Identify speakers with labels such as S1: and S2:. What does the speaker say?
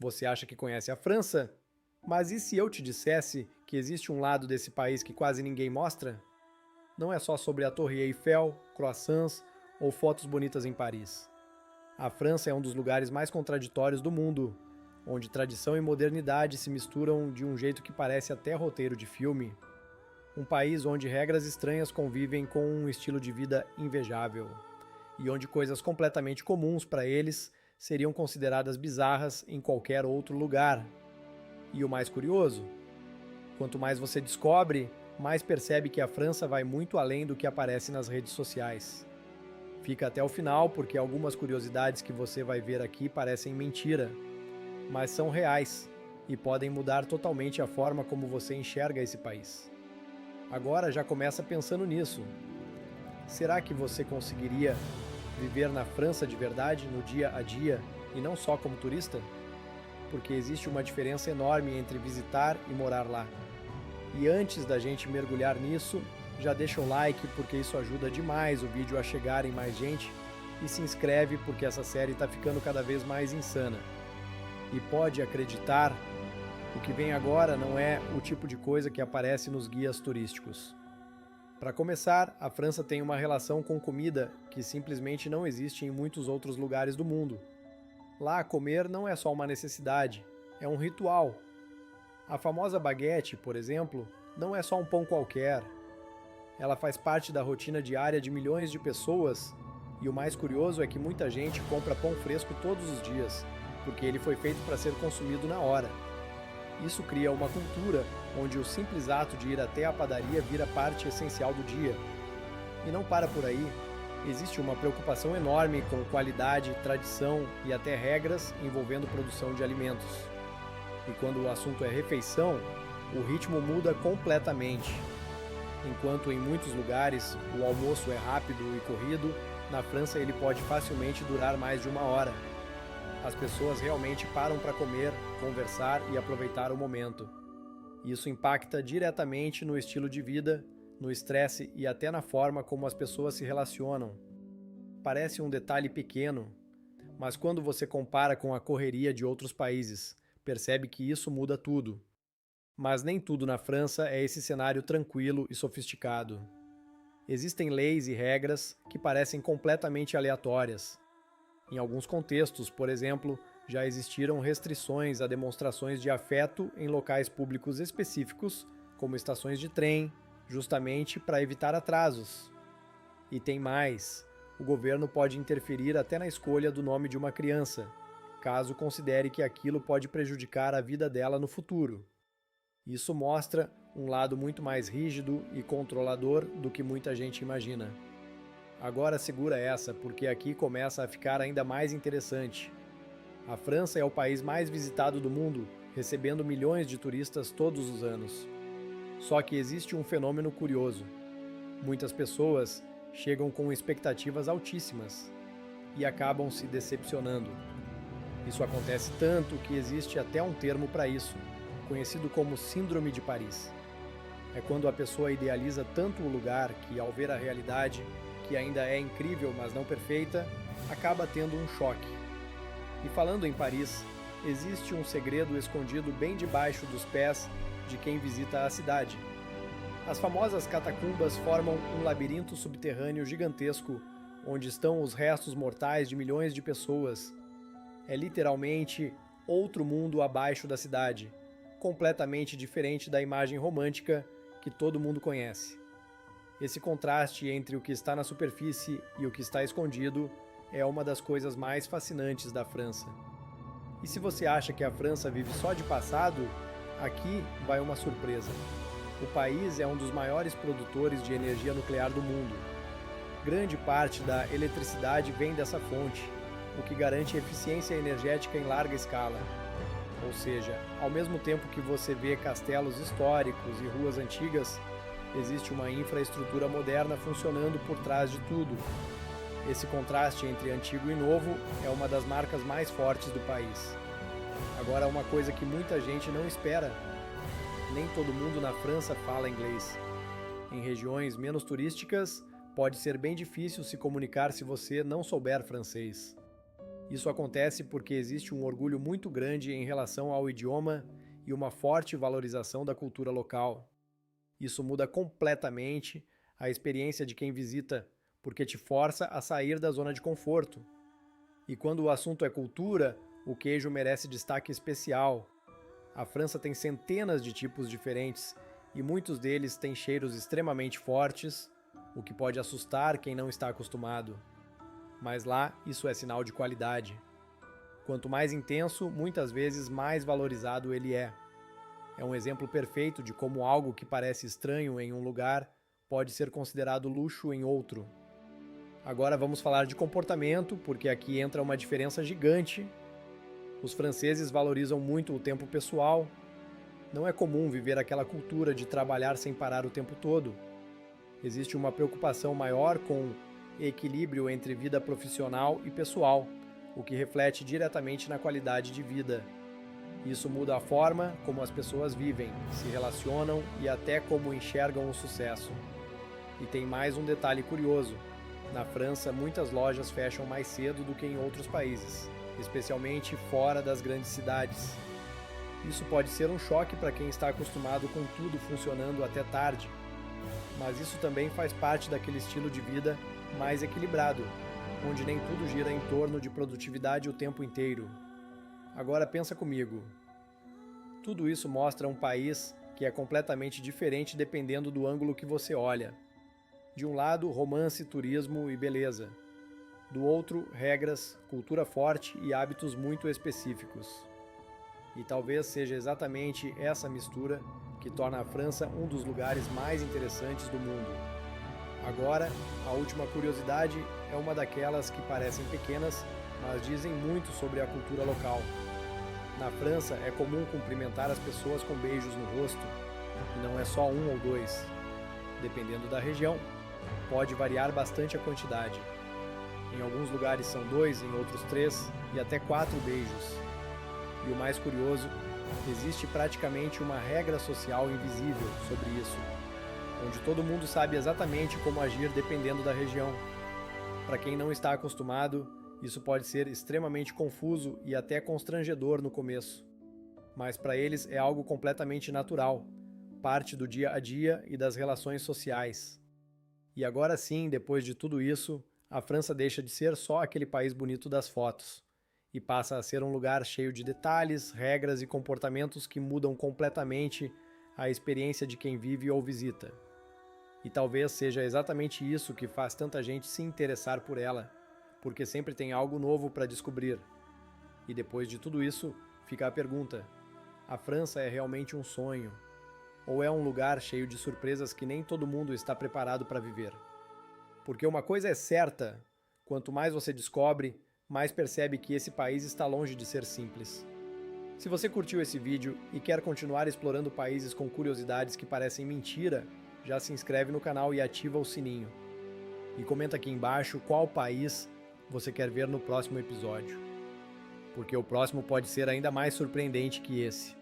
S1: Você acha que conhece a França? Mas e se eu te dissesse que existe um lado desse país que quase ninguém mostra? Não é só sobre a Torre Eiffel, croissants ou fotos bonitas em Paris. A França é um dos lugares mais contraditórios do mundo, onde tradição e modernidade se misturam de um jeito que parece até roteiro de filme. Um país onde regras estranhas convivem com um estilo de vida invejável, e onde coisas completamente comuns para eles seriam consideradas bizarras em qualquer outro lugar. E o mais curioso, quanto mais você descobre, mais percebe que a França vai muito além do que aparece nas redes sociais. Fica até o final, porque algumas curiosidades que você vai ver aqui parecem mentira, mas são reais e podem mudar totalmente a forma como você enxerga esse país. Agora já começa pensando nisso. Será que você conseguiria viver na França de verdade, no dia a dia, e não só como turista? Porque existe uma diferença enorme entre visitar e morar lá. E antes da gente mergulhar nisso, já deixa o like porque isso ajuda demais o vídeo a chegar em mais gente e se inscreve porque essa série está ficando cada vez mais insana. E pode acreditar, o que vem agora não é o tipo de coisa que aparece nos guias turísticos. Para começar, a França tem uma relação com comida que simplesmente não existe em muitos outros lugares do mundo. Lá, comer não é só uma necessidade, é um ritual. A famosa baguete, por exemplo, não é só um pão qualquer. Ela faz parte da rotina diária de milhões de pessoas, e o mais curioso é que muita gente compra pão fresco todos os dias, porque ele foi feito para ser consumido na hora. Isso cria uma cultura onde o simples ato de ir até a padaria vira parte essencial do dia. E não para por aí. Existe uma preocupação enorme com qualidade, tradição e até regras envolvendo produção de alimentos. E quando o assunto é refeição, o ritmo muda completamente. Enquanto em muitos lugares o almoço é rápido e corrido, na França ele pode facilmente durar mais de 1 hora. As pessoas realmente param para comer, conversar e aproveitar o momento. Isso impacta diretamente no estilo de vida, no estresse e até na forma como as pessoas se relacionam. Parece um detalhe pequeno, mas quando você compara com a correria de outros países, percebe que isso muda tudo. Mas nem tudo na França é esse cenário tranquilo e sofisticado. Existem leis e regras que parecem completamente aleatórias. Em alguns contextos, por exemplo, já existiram restrições a demonstrações de afeto em locais públicos específicos, como estações de trem, justamente para evitar atrasos. E tem mais: o governo pode interferir até na escolha do nome de uma criança, caso considere que aquilo pode prejudicar a vida dela no futuro. Isso mostra um lado muito mais rígido e controlador do que muita gente imagina. Agora segura essa, porque aqui começa a ficar ainda mais interessante. A França é o país mais visitado do mundo, recebendo milhões de turistas todos os anos. Só que existe um fenômeno curioso. Muitas pessoas chegam com expectativas altíssimas e acabam se decepcionando. Isso acontece tanto que existe até um termo para isso, conhecido como Síndrome de Paris. É quando a pessoa idealiza tanto o lugar que, ao ver a realidade, que ainda é incrível mas não perfeita, acaba tendo um choque. E falando em Paris, existe um segredo escondido bem debaixo dos pés de quem visita a cidade. As famosas catacumbas formam um labirinto subterrâneo gigantesco, onde estão os restos mortais de milhões de pessoas. É literalmente outro mundo abaixo da cidade, completamente diferente da imagem romântica que todo mundo conhece. Esse contraste entre o que está na superfície e o que está escondido é uma das coisas mais fascinantes da França. E se você acha que a França vive só de passado, aqui vai uma surpresa. O país é um dos maiores produtores de energia nuclear do mundo. Grande parte da eletricidade vem dessa fonte, o que garante eficiência energética em larga escala. Ou seja, ao mesmo tempo que você vê castelos históricos e ruas antigas, existe uma infraestrutura moderna funcionando por trás de tudo. Esse contraste entre antigo e novo é uma das marcas mais fortes do país. Agora, uma coisa que muita gente não espera: nem todo mundo na França fala inglês. Em regiões menos turísticas, pode ser bem difícil se comunicar se você não souber francês. Isso acontece porque existe um orgulho muito grande em relação ao idioma e uma forte valorização da cultura local. Isso muda completamente a experiência de quem visita, porque te força a sair da zona de conforto. E quando o assunto é cultura, o queijo merece destaque especial. A França tem centenas de tipos diferentes e muitos deles têm cheiros extremamente fortes, o que pode assustar quem não está acostumado. Mas lá, isso é sinal de qualidade. Quanto mais intenso, muitas vezes mais valorizado ele é. É um exemplo perfeito de como algo que parece estranho em um lugar pode ser considerado luxo em outro. Agora vamos falar de comportamento, porque aqui entra uma diferença gigante. Os franceses valorizam muito o tempo pessoal. Não é comum viver aquela cultura de trabalhar sem parar o tempo todo. Existe uma preocupação maior com equilíbrio entre vida profissional e pessoal, o que reflete diretamente na qualidade de vida. Isso muda a forma como as pessoas vivem, se relacionam e até como enxergam o sucesso. E tem mais um detalhe curioso. Na França, muitas lojas fecham mais cedo do que em outros países, especialmente fora das grandes cidades. Isso pode ser um choque para quem está acostumado com tudo funcionando até tarde, mas isso também faz parte daquele estilo de vida mais equilibrado, onde nem tudo gira em torno de produtividade o tempo inteiro. Agora pensa comigo. Tudo isso mostra um país que é completamente diferente dependendo do ângulo que você olha. De um lado, romance, turismo e beleza. Do outro, regras, cultura forte e hábitos muito específicos. E talvez seja exatamente essa mistura que torna a França um dos lugares mais interessantes do mundo. Agora, a última curiosidade é uma daquelas que parecem pequenas, mas dizem muito sobre a cultura local. Na França, é comum cumprimentar as pessoas com beijos no rosto, e não é só um ou dois. Dependendo da região, pode variar bastante a quantidade. Em alguns lugares são 2, em outros 3 e até 4 beijos. E o mais curioso, existe praticamente uma regra social invisível sobre isso, onde todo mundo sabe exatamente como agir dependendo da região. Para quem não está acostumado, isso pode ser extremamente confuso e até constrangedor no começo. Mas para eles é algo completamente natural, parte do dia a dia e das relações sociais. E agora sim, depois de tudo isso, a França deixa de ser só aquele país bonito das fotos e passa a ser um lugar cheio de detalhes, regras e comportamentos que mudam completamente a experiência de quem vive ou visita. E talvez seja exatamente isso que faz tanta gente se interessar por ela, porque sempre tem algo novo para descobrir. E depois de tudo isso, fica a pergunta: a França é realmente um sonho? Ou é um lugar cheio de surpresas que nem todo mundo está preparado para viver? Porque uma coisa é certa, quanto mais você descobre, mais percebe que esse país está longe de ser simples. Se você curtiu esse vídeo e quer continuar explorando países com curiosidades que parecem mentira, já se inscreve no canal e ativa o sininho. E comenta aqui embaixo qual país você quer ver no próximo episódio. Porque o próximo pode ser ainda mais surpreendente que esse.